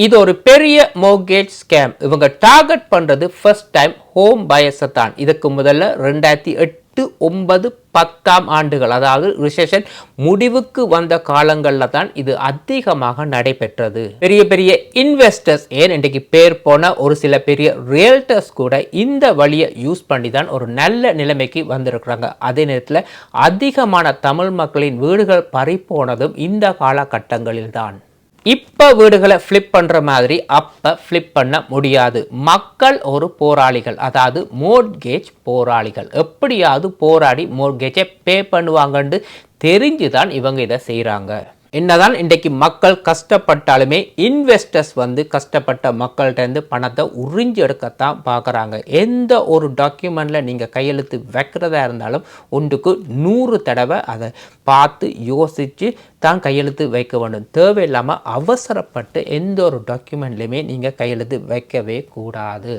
இது ஒரு பெரிய மோர்கேஜ் ஸ்கேம். இவங்க டார்கெட் பண்றது ஃபர்ஸ்ட் டைம் ஹோம் பயர்ஸை தான். இதுக்கு முதல்ல 2008, 9, 10ஆம் ஆண்டுகள், அதாவது ரிசெஷன் முடிவுக்கு வந்த காலங்களில் தான் இது அதிகமாக நடைபெற்றது. பெரிய பெரிய இன்வெஸ்டர்ஸ், ஏன் இன்றைக்கு பேர் போன ஒரு சில பெரிய ரியல்டர்ஸ் கூட இந்த வழியை யூஸ் பண்ணி தான் ஒரு நல்ல நிலைமைக்கு வந்திருக்கிறாங்க. அதே நேரத்தில் அதிகமான தமிழ் மக்களின் வீடுகள் பறிப்போனதும் இந்த காலகட்டங்களில் தான். இப்போ வீடுகளை ஃப்ளிப் பண்ணுற மாதிரி அப்போ ஃப்ளிப் பண்ண முடியாது. மக்கள் ஒரு போராளிகள், அதாவது மோர்கேஜ் போராளிகள். எப்படியாவது போராடி மோர்கேஜை பே பண்ணுவாங்கன்னு தெரிஞ்சு தான் இவங்க இதை செய்கிறாங்க. என்னதான் இன்றைக்கு மக்கள் கஷ்டப்பட்டாலுமே இன்வெஸ்டர்ஸ் கஷ்டப்பட்ட மக்கள்கிட்ட பணத்தை உறிஞ்சி எடுக்கத்தான் பார்க்குறாங்க. எந்த ஒரு டாக்குமெண்ட்டில் நீங்கள் கையெழுத்து வைக்கிறதா இருந்தாலும் ஒன்றுக்கு 100 தடவை அதை பார்த்து யோசித்து தான் கையெழுத்து வைக்க வேண்டும். தேவையில்லாமல் அவசரப்பட்டு எந்த ஒரு டாக்குமெண்ட்லையுமே நீங்கள் கையெழுத்து வைக்கவே கூடாது.